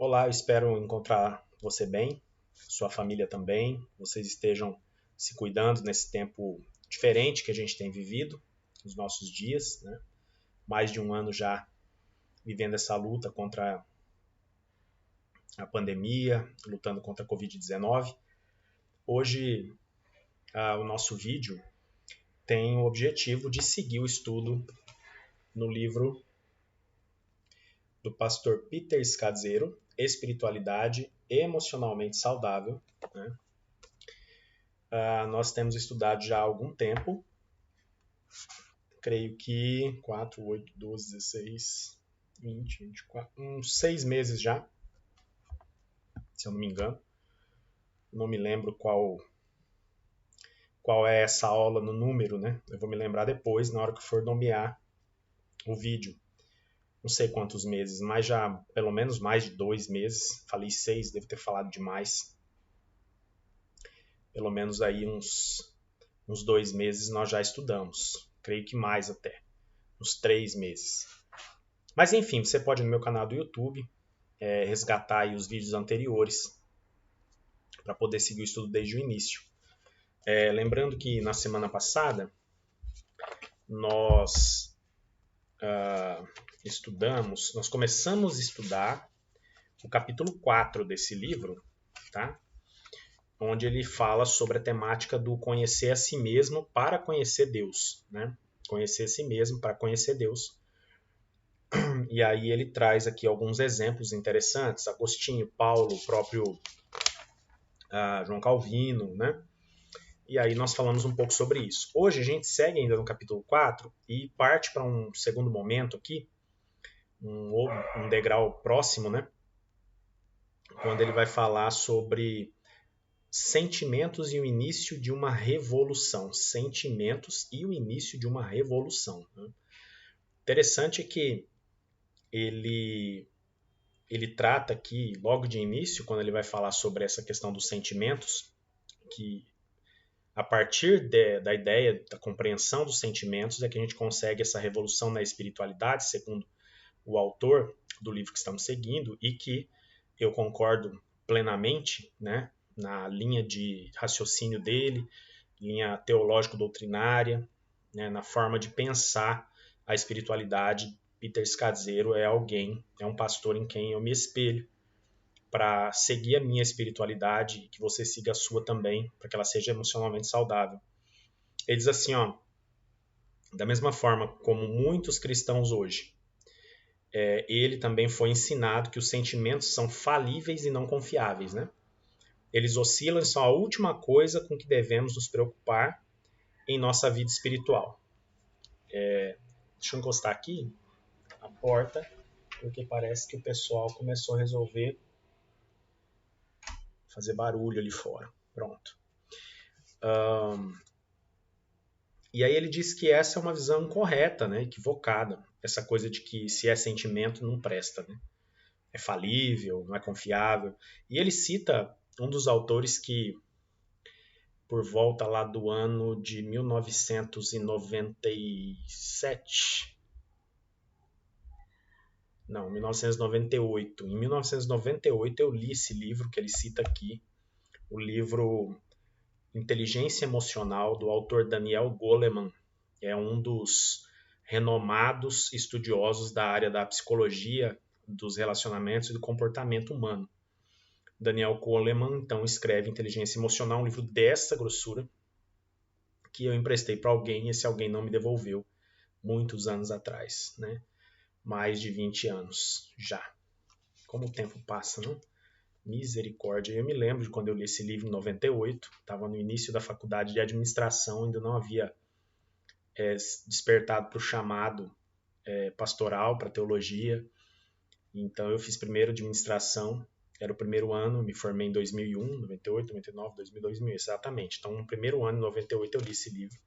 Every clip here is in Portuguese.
Olá, eu espero encontrar você bem, sua família também, vocês estejam se cuidando nesse tempo diferente que a gente tem vivido, nos nossos dias, né? Mais de um ano já vivendo essa luta contra a pandemia, lutando contra a Covid-19. Hoje, o nosso vídeo tem o objetivo de seguir o estudo no livro do pastor Peter Scazzero, Espiritualidade Emocionalmente Saudável, né? Nós temos estudado já há algum tempo, creio que 4, 8, 12, 16, 20, 24, uns 6 meses já, se eu não me engano. Não me lembro qual é essa aula no número, né? Eu vou me lembrar depois, na hora que for nomear o vídeo. Não sei quantos meses, mas já pelo menos mais de 2 meses. Falei 6, devo ter falado demais. Pelo menos aí uns 2 meses nós já estudamos. Creio que mais até, uns 3 meses. Mas enfim, você pode ir no meu canal do YouTube, resgatar aí os vídeos anteriores para poder seguir o estudo desde o início. Lembrando que na semana passada nós nós começamos a estudar o capítulo 4 desse livro, tá? Onde ele fala sobre a temática do conhecer a si mesmo para conhecer Deus, né? Conhecer a si mesmo para conhecer Deus. E aí ele traz aqui alguns exemplos interessantes, Agostinho, Paulo, o próprio João Calvino, né? E aí nós falamos um pouco sobre isso. Hoje a gente segue ainda no capítulo 4 e parte para um segundo momento aqui, um degrau próximo, né? Quando ele vai falar sobre sentimentos e o início de uma revolução. Sentimentos e o início de uma revolução. Né? Interessante é que ele trata aqui, logo de início, quando ele vai falar sobre essa questão dos sentimentos, que a partir da ideia, da compreensão dos sentimentos, é que a gente consegue essa revolução na espiritualidade, segundo o autor do livro que estamos seguindo, e que eu concordo plenamente, né, na linha de raciocínio dele, linha teológico-doutrinária, né, na forma de pensar a espiritualidade. Peter Scazzero é um pastor em quem eu me espelho para seguir a minha espiritualidade e que você siga a sua também, para que ela seja emocionalmente saudável. Ele diz assim, ó, da mesma forma como muitos cristãos hoje, ele também foi ensinado que os sentimentos são falíveis e não confiáveis, né? Eles oscilam e são a última coisa com que devemos nos preocupar em nossa vida espiritual. Deixa eu encostar aqui a porta, porque parece que o pessoal começou a resolver fazer barulho ali fora. Pronto. E aí ele diz que essa é uma visão incorreta, né, equivocada. Essa coisa de que se é sentimento não presta, né? É falível, não é confiável. E ele cita um dos autores que, por volta lá do ano de 1997, não, 1998. Em 1998 eu li esse livro que ele cita aqui, o livro Inteligência Emocional, do autor Daniel Goleman. É um dos renomados estudiosos da área da psicologia, dos relacionamentos e do comportamento humano. Daniel Goleman, então, escreve Inteligência Emocional, um livro dessa grossura, que eu emprestei para alguém e esse alguém não me devolveu muitos anos atrás, né? Mais de 20 anos já. Como o tempo passa, não? Misericórdia. Eu me lembro de quando eu li esse livro em 98, estava no início da faculdade de administração, ainda não havia despertado para o chamado pastoral, para teologia. Então eu fiz primeiro administração, era o primeiro ano, me formei em 2001, 98, 99, 2000, 2000, exatamente. Então no primeiro ano, em 98, eu li esse livro.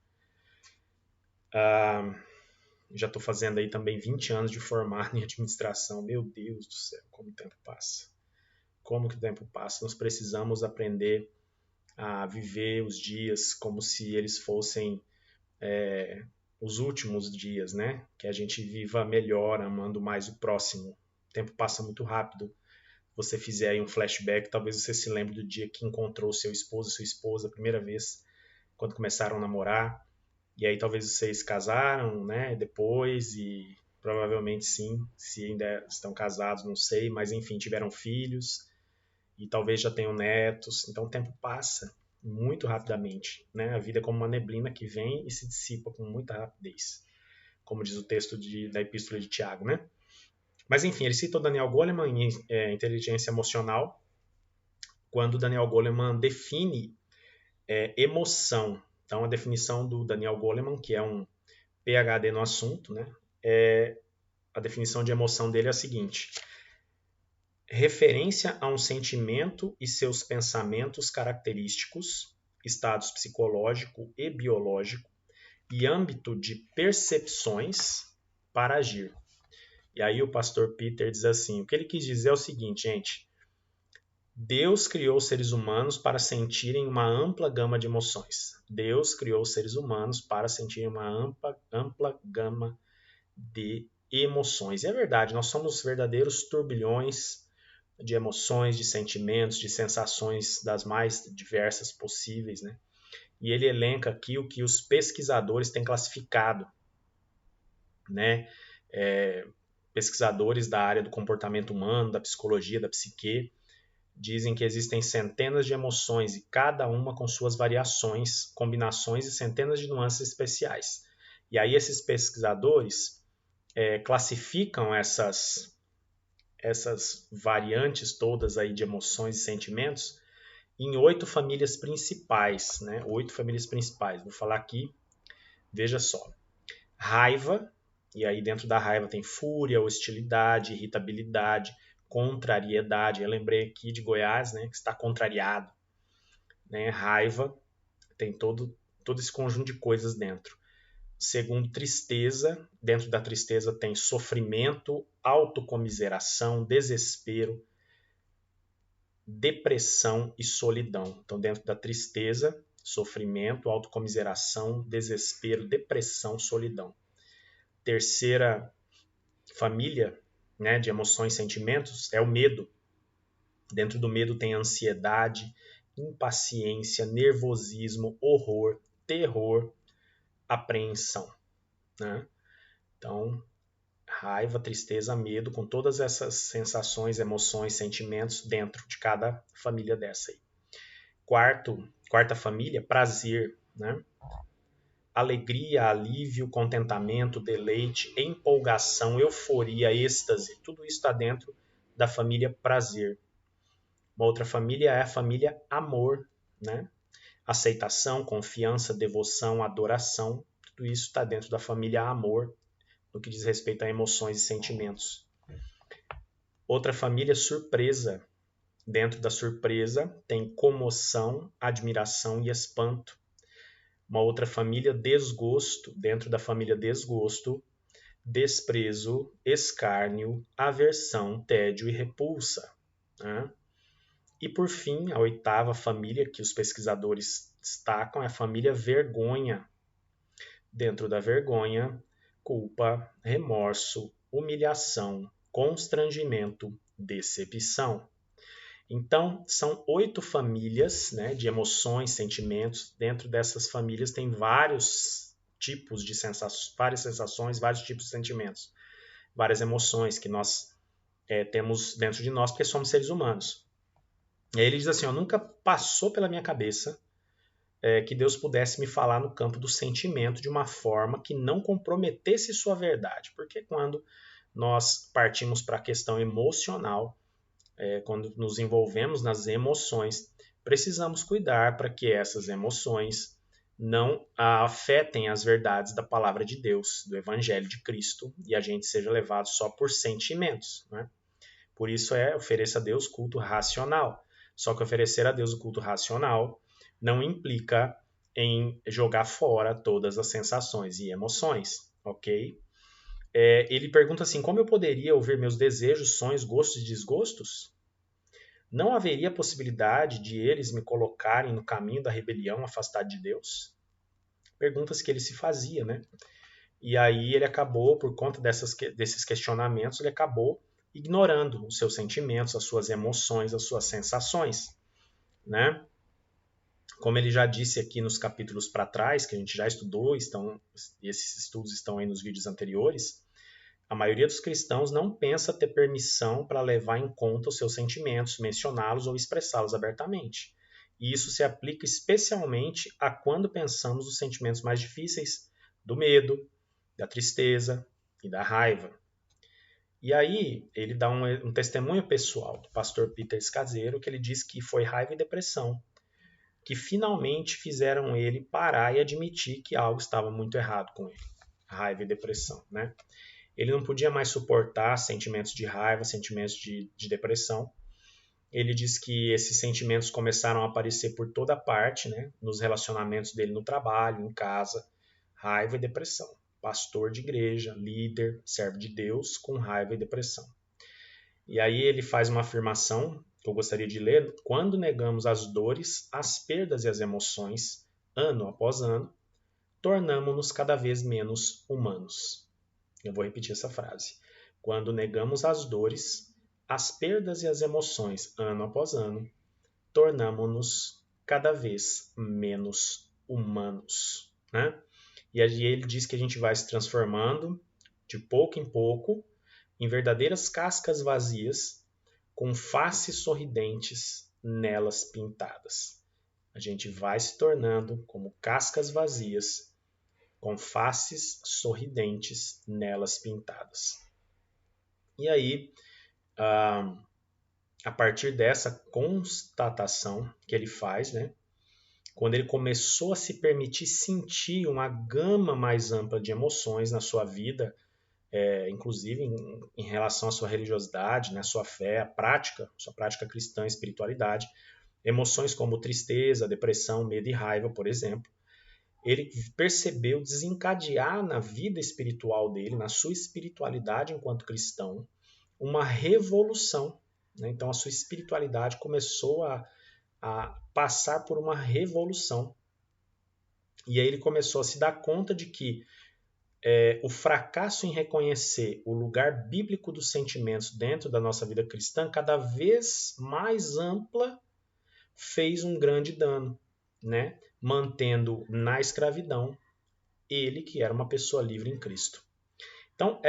Já estou fazendo aí também 20 anos de formado em administração. Meu Deus do céu, como o tempo passa. Como que o tempo passa. Nós precisamos aprender a viver os dias como se eles fossem os últimos dias, né? Que a gente viva melhor, amando mais o próximo. O tempo passa muito rápido. você fizer aí um flashback, talvez você se lembre do dia que encontrou seu esposo e sua esposa a primeira vez, quando começaram a namorar. E aí talvez vocês casaram, né, depois, e provavelmente sim, se ainda estão casados, não sei, mas enfim, tiveram filhos e talvez já tenham netos. Então o tempo passa muito rapidamente, né? A vida é como uma neblina que vem e se dissipa com muita rapidez, como diz o texto da Epístola de Tiago, né? Mas enfim, ele cita o Daniel Goleman em Inteligência Emocional, quando o Daniel Goleman define emoção. Então, a definição do Daniel Goleman, que é um PhD no assunto, né? A definição de emoção dele é a seguinte: referência a um sentimento e seus pensamentos característicos, estados psicológico e biológico, e âmbito de percepções para agir. E aí o pastor Peter diz assim, o que ele quis dizer é o seguinte, gente: Deus criou os seres humanos para sentirem uma ampla gama de emoções. Deus criou os seres humanos para sentirem uma ampla gama de emoções. E é verdade, nós somos verdadeiros turbilhões de emoções, de sentimentos, de sensações das mais diversas possíveis, né? E ele elenca aqui o que os pesquisadores têm classificado, né? Pesquisadores da área do comportamento humano, da psicologia, da psique, dizem que existem centenas de emoções e cada uma com suas variações, combinações e centenas de nuances especiais. E aí esses pesquisadores classificam essas variantes todas aí de emoções e sentimentos em 8 famílias principais, né? 8 famílias principais. Vou falar aqui, veja só. Raiva, e aí dentro da raiva tem fúria, hostilidade, irritabilidade, contrariedade. Eu lembrei aqui de Goiás, né, que está contrariado. Né? Raiva tem todo esse conjunto de coisas dentro. Segundo, tristeza. Dentro da tristeza tem sofrimento, autocomiseração, desespero, depressão e solidão. Então, dentro da tristeza, sofrimento, autocomiseração, desespero, depressão, solidão. Terceira família, né, de emoções e sentimentos é o medo. Dentro do medo tem ansiedade, impaciência, nervosismo, horror, terror, apreensão. Né? Então, raiva, tristeza, medo, com todas essas sensações, emoções, sentimentos dentro de cada família dessa aí. Quarta família, prazer, né? Alegria, alívio, contentamento, deleite, empolgação, euforia, êxtase, tudo isso está dentro da família prazer. Uma outra família é a família amor, né? Aceitação, confiança, devoção, adoração, tudo isso está dentro da família amor, no que diz respeito a emoções e sentimentos. Outra família, surpresa. Dentro da surpresa tem comoção, admiração e espanto. Uma outra família, desgosto. Dentro da família desgosto, desprezo, escárnio, aversão, tédio e repulsa. Né? E por fim, a oitava família que os pesquisadores destacam é a família vergonha. Dentro da vergonha, culpa, remorso, humilhação, constrangimento, decepção. Então, são 8 famílias, né, de emoções, sentimentos. Dentro dessas famílias tem vários tipos de sensações, várias sensações, vários tipos de sentimentos, várias emoções que nós temos dentro de nós, porque somos seres humanos. E aí ele diz assim, nunca passou pela minha cabeça que Deus pudesse me falar no campo do sentimento de uma forma que não comprometesse sua verdade. Porque quando nós partimos para a questão emocional, quando nos envolvemos nas emoções, precisamos cuidar para que essas emoções não afetem as verdades da palavra de Deus, do Evangelho de Cristo, e a gente seja levado só por sentimentos. Né? Por isso ofereça a Deus culto racional. Só que oferecer a Deus o culto racional não implica em jogar fora todas as sensações e emoções, ok? Ele pergunta assim, como eu poderia ouvir meus desejos, sonhos, gostos e desgostos? Não haveria possibilidade de eles me colocarem no caminho da rebelião, afastado de Deus? Perguntas que ele se fazia, né? E aí ele acabou, por conta desses questionamentos, ele acabou ignorando os seus sentimentos, as suas emoções, as suas sensações, né? Como ele já disse aqui nos capítulos para trás, que a gente já estudou, esses estudos estão aí nos vídeos anteriores, a maioria dos cristãos não pensa ter permissão para levar em conta os seus sentimentos, mencioná-los ou expressá-los abertamente. E isso se aplica especialmente a quando pensamos os sentimentos mais difíceis, do medo, da tristeza e da raiva. E aí ele dá um testemunho pessoal do pastor Peter Scazzero, que ele diz que foi raiva e depressão que finalmente fizeram ele parar e admitir que algo estava muito errado com ele. Raiva e depressão, né? Ele não podia mais suportar sentimentos de raiva, sentimentos de depressão. Ele diz que esses sentimentos começaram a aparecer por toda parte, né? Nos relacionamentos dele no trabalho, em casa. Raiva e depressão. Pastor de igreja, líder, servo de Deus, com raiva e depressão. E aí ele faz uma afirmação que eu gostaria de ler: quando negamos as dores, as perdas e as emoções, ano após ano, tornamo-nos cada vez menos humanos. Eu vou repetir essa frase. Quando negamos as dores, as perdas e as emoções, ano após ano, tornamo-nos cada vez menos humanos, né? E aí ele diz que a gente vai se transformando de pouco em pouco em verdadeiras cascas vazias, com faces sorridentes nelas pintadas. A gente vai se tornando como cascas vazias, com faces sorridentes nelas pintadas. E aí, a partir dessa constatação que ele faz, né, quando ele começou a se permitir sentir uma gama mais ampla de emoções na sua vida, inclusive em relação à sua religiosidade, né, sua fé, sua prática cristã, espiritualidade, emoções como tristeza, depressão, medo e raiva, por exemplo, ele percebeu desencadear na vida espiritual dele, na sua espiritualidade enquanto cristão, uma revolução, né? Então a sua espiritualidade começou a passar por uma revolução. E aí ele começou a se dar conta de que o fracasso em reconhecer o lugar bíblico dos sentimentos dentro da nossa vida cristã, cada vez mais ampla, fez um grande dano, né? Mantendo na escravidão ele que era uma pessoa livre em Cristo. Então,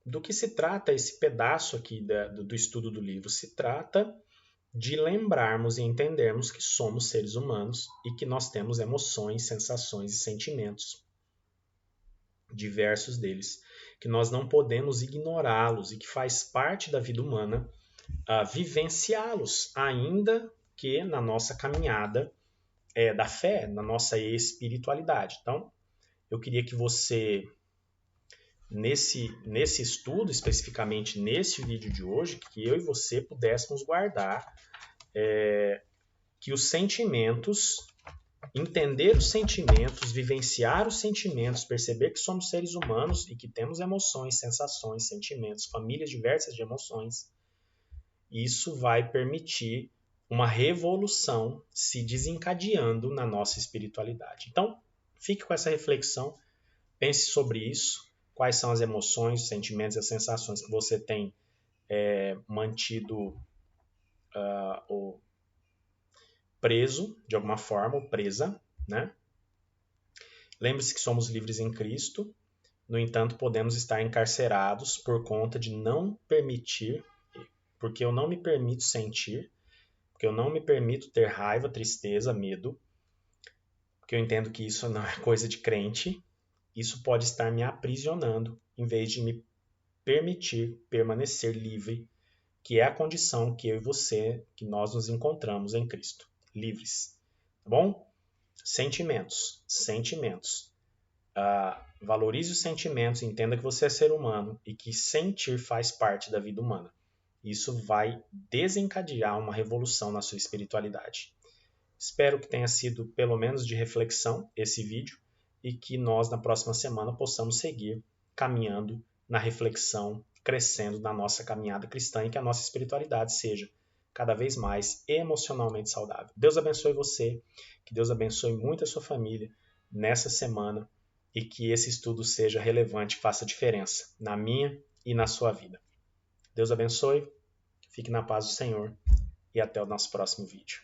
do que se trata esse pedaço aqui do estudo do livro? Se trata de lembrarmos e entendermos que somos seres humanos e que nós temos emoções, sensações e sentimentos, diversos deles, que nós não podemos ignorá-los e que faz parte da vida humana vivenciá-los, ainda que na nossa caminhada da fé, na nossa espiritualidade. Então, eu queria que você, nesse estudo, especificamente nesse vídeo de hoje, que eu e você pudéssemos guardar que os sentimentos, entender os sentimentos, vivenciar os sentimentos, perceber que somos seres humanos e que temos emoções, sensações, sentimentos, famílias diversas de emoções, isso vai permitir uma revolução se desencadeando na nossa espiritualidade. Então, fique com essa reflexão, pense sobre isso, quais são as emoções, os sentimentos e as sensações que você tem mantido preso, de alguma forma, ou presa, né? Lembre-se que somos livres em Cristo, no entanto, podemos estar encarcerados por conta de não permitir, porque eu não me permito sentir, porque eu não me permito ter raiva, tristeza, medo, porque eu entendo que isso não é coisa de crente, isso pode estar me aprisionando, em vez de me permitir permanecer livre, que é a condição que eu e você, que nós nos encontramos em Cristo, livres. Tá bom? Sentimentos. Valorize os sentimentos, entenda que você é ser humano e que sentir faz parte da vida humana. Isso vai desencadear uma revolução na sua espiritualidade. Espero que tenha sido pelo menos de reflexão esse vídeo e que nós na próxima semana possamos seguir caminhando na reflexão, crescendo na nossa caminhada cristã e que a nossa espiritualidade seja cada vez mais emocionalmente saudável. Deus abençoe você, que Deus abençoe muito a sua família nessa semana e que esse estudo seja relevante, faça diferença na minha e na sua vida. Deus abençoe, fique na paz do Senhor e até o nosso próximo vídeo.